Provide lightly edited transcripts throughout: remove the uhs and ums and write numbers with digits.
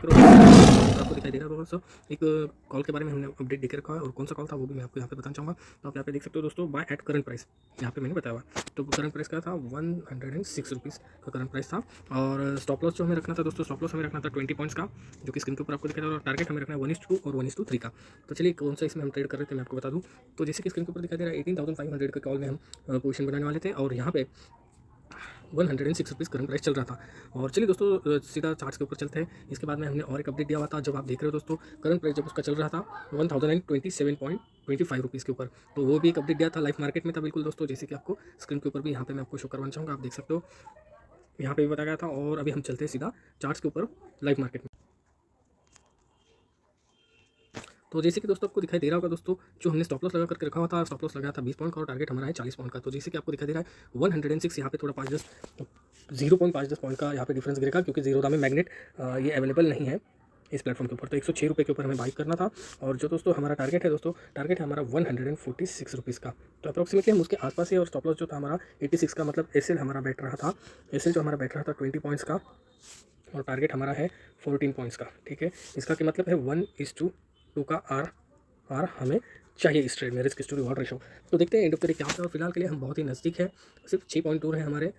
बात करो तो आपको दिखाई दे रहा होगा दोस्तों एक कॉल के बारे में हमने अपडेट देकर रखा है और कौन सा कॉल था वो भी मैं आपको यहाँ पे बताना चाहूँगा। तो आप यहाँ पे देख सकते हो दोस्तों, बाय एट करंट प्राइस यहाँ पे मैंने बताया हुआ। तो करंट प्राइस क्या था, 106 रुपीज़ का करंट प्राइस था। और स्टॉप लॉस जो हमें रखना था दोस्तों, स्टॉप लॉस हमें रखना था 20 पॉइंट्स का, जो कि स्क्रीन के ऊपर आपको दिखाई दे रहा है। टारगेट हमें रखना है 1:2 और 1:3 का। तो चलिए कौन सा इसमें हम ट्रेड कर रहे थे मैं आपको बता दूँ। तो जैसे कि स्क्रीन के ऊपर दिखाई दे रहा है 18,500 का कॉल में हम पोजीशन बनाने वाले थे और यहाँ पे 106 रुपीज़ करंट प्राइस चल रहा था। और चलिए दोस्तों सीधा चार्ट्स के ऊपर चलते हैं। इसके बाद में हमने और एक अपडेट दिया हुआ था, जब आप देख रहे हो दोस्तों करंट प्राइस जब उसका चल रहा था 1027.25 रुपीज़ के ऊपर, तो वो भी एक अपडेट दिया था, लाइव मार्केट में था बिल्कुल दोस्तों। जैसे कि आपको स्क्रीन के ऊपर भी यहाँ पे मैं आपको शो करवाना चाहूँगा, आप देख सकते हो यहाँ पे भी बताया गया था। और अभी हम चलते हैं सीधा चार्ट्स के ऊपर लाइव मार्केट में। तो जैसे कि दोस्तों आपको दिखाई दे रहा होगा दोस्तों, जो हमने स्टॉप लॉस लगा करके रखा हुआ था, स्टॉप लॉस लगाया था 20 पॉइंट का और टारगेट हमारा है 40 पॉइंट का। तो जैसे कि आपको दिखाई दे रहा है 106, यहाँ पे थोड़ा 0.5-10 पॉइंट का यहाँ पे डिफरेंस गिरेगा, क्योंकि जीरोधा में मैग्नेट ये अवेलेबल नहीं है इस प्लेटफॉर्म के ऊपर। तो 106 रुपये के ऊपर हमें बाई करना था। और जो दोस्तों हमारा टारगेट है दोस्तों, टारगेट है हमारा 146 रुपीज़ का। तो अप्रॉक्सीमेटली हम उसके आसपास ही। और स्टॉप लॉस जो था हमारा 86 का, मतलब एसएल हमारा बैठ रहा था, एसएल जो हमारा बैठ रहा था 20 पॉइंट्स का और टारगेट हमारा है 14 पॉइंट्स का। ठीक है, इसका क्या मतलब है 1:2 का आर हमें चाहिए इस ट्रेड में, रिस्क टू रिवॉर्ड रेशो। तो देखते हैं एंड ऑफ द डे क्या होता है। और फिलहाल के लिए हम बहुत ही नज़दीक है, सिर्फ 6 पॉइंट दूर है हमारे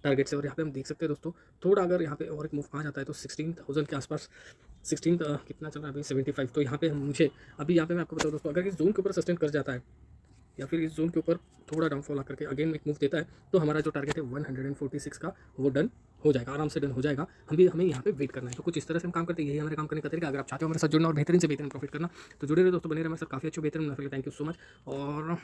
टारगेट से। और यहाँ पे हम देख सकते हैं दोस्तों, थोड़ा अगर यहाँ पे और एक मूव आ जाता है तो 16,000 के आसपास, 16 कितना चल रहा है अभी 75। तो यहाँ पे हम मुझे अभी यहाँ पे मैं आपको बताऊँ दोस्तों, अगर इस जोन के ऊपर सस्टेन कर जाता है या फिर इस जोन के ऊपर थोड़ा डाउनफॉल आकर के अगेन एक मूव देता है, तो हमारा जो टारगेट है 146 का वो डन हो जाएगा, आराम से डन हो जाएगा। हमें यहाँ पे वेट करना है। तो कुछ इस तरह से हम काम करते हैं, यही हमारे काम करने का तरीका। अगर आप चाहते हो हमारे साथ जुड़ना और बेहतरीन से बेहतरीन प्रॉफिट करना, तो जुड़े रहे दोस्तों, बने रहे हमारे साथ। काफ़ी अच्छे बेहतरीन मुनाफे। Thank you so much. और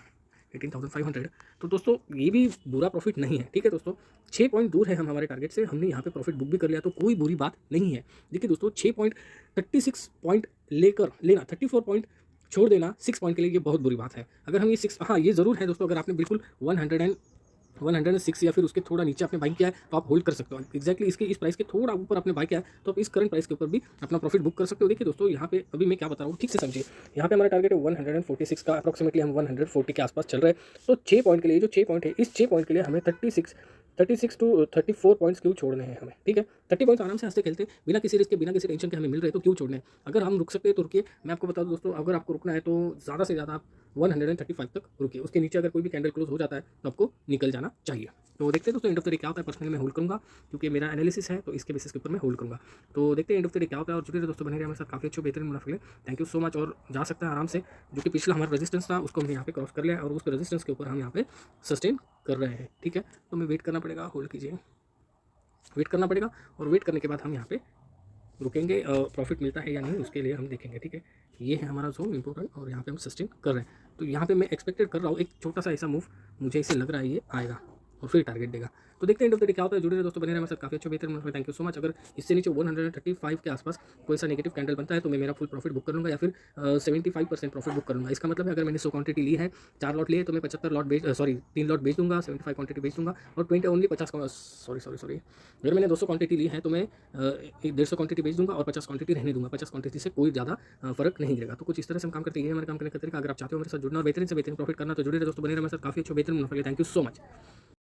18,500, तो दोस्तों ये भी बुरा प्रॉफिट नहीं है। ठीक है दोस्तों, 6 पॉइंट दूर है हम हमारे टारगेट से, हमने यहाँ पे प्रॉफिट बुक भी कर लिया, तो कोई बुरी बात नहीं है। देखिए दोस्तों 36 पॉइंट लेकर लेना, 34 पॉइंट छोड़ देना 6 पॉइंट के लिए, ये बहुत बुरी बात है। अगर हम ये 6, हाँ ये ज़रूर है दोस्तों, अगर आपने बिल्कुल 106 या फिर उसके थोड़ा नीचे आपने बाई किया है तो आप होल्ड कर सकते हो। एक्जैक्टली इसके इस प्राइस के थोड़ा ऊपर आपने बाई किया है तो आप इस करंट प्राइस के ऊपर भी अपना प्रॉफिट बुक कर सकते हो। देखिए दोस्तों यहाँ पे अभी मैं क्या बता रहा हूँ, ठीक से समझिए। यहाँ पे हमारा टारगेट है 146 का, अप्रॉक्सीमेटली हम 140 के आसपास चल रहे हैं। तो 6 पॉइंट के लिए, जो 6 पॉइंट है, इस 6 पॉइंट के लिए हमें 36 टू 34 पॉइंट्स क्यों छोड़ने हैं हमें। ठीक है, 30 पॉइंट्स आराम से हंसते खेलते बिना किसी रिस्क के, बिना किसी टेंशन के हमें मिल रहे, तो क्यों छोड़ने हैं। अगर हम रुक सकते हैं तो रुकिए। मैं आपको बता दूं दोस्तों, अगर आपको रुकना है तो ज़्यादा से ज़्यादा आप 135 तक रुकिए, उसके नीचे अगर कोई भी कैंडल क्लोज हो जाता है तो आपको निकल जाना चाहिए। तो देखते हैं दोस्तों एंड ऑफ द डे क्या होता है। पर्सनली मैं होल्ड करूँगा, क्योंकि मेरा एनालिसिस है, तो इसके बेसिस के ऊपर मैं होल्ड करूँगा। तो देखते हैं एंड ऑफ द डे क्या होता है। और जुड़े रहे दोस्तों, बने रहे हमारे साथ। काफ़ी अच्छे बेहतरीन मुनाफे के लिए थैंक यू सो मच। और जा सकता है आराम से, जो कि पिछला हमारा रेजिस्टेंस था उसको हमने यहाँ पे क्रॉस कर लिया और उस रेजिस्टेंस के ऊपर हम यहाँ पे सस्टेन कर रहे हैं। ठीक है, तो हमें वेट करना पड़ेगा, होल्ड कीजिए, वेट करना पड़ेगा। और वेट करने के बाद हम यहाँ पे रुकेंगे, प्रॉफिट मिलता है या नहीं उसके लिए हम देखेंगे। ठीक है, ये है हमारा जोन इंपॉर्टेंट और यहाँ पे हम सस्टेन कर रहे हैं। तो यहाँ पे मैं एक्सपेक्टेड कर रहा हूँ एक छोटा सा ऐसा मूव, मुझे इसे लग रहा है ये आएगा और फिर टारगेट देगा। तो देखते हैं एंड ऑफ द डे क्या होता है। जुड़े रहे दोस्तों, बने रहे हमारे साथ। काफ़ी अच्छे बेहतर मुनाफे। Thank you so much. अगर इससे नीचे 135 के आसपास कोई सा नेगेटिव कैंडल बनता है तो मैं मेरा फुल प्रॉफिट बुक कर लूँगा, या फिर 75% प्रॉफिट बुक कर लूँगा। इसका मतलब है अगर मैंने 100 क्वांटिटी ली है, 4 लॉट लिए, तो मैं 75 लॉट 3 लॉट बेच दूँगा, 75 क्वांटिटी बेच दूँगा और 20 ओनली 50 सॉरी अगर मैंने 200 क्वांटिटी ली है तो मैं 150 क्वांटिटी बेच दूँगा और 50 क्वांटिटी रहने दूँगा। 50 क्वांटिटी से कोई ज़्यादा फर्क नहीं गिरेगा। तो कुछ इस तरह से हम काम करते हैं, ये हमारे काम करने का तरीका। अगर आप चाहते हो मेरे साथ जुड़ना और बेहतरीन से बेहतरीन प्रॉफिट करना, तो जुड़े रहे दोस्तों, बने रहे हमारे साथ। काफ़ी अच्छे बेहतरीन मुनाफे। Thank you so much.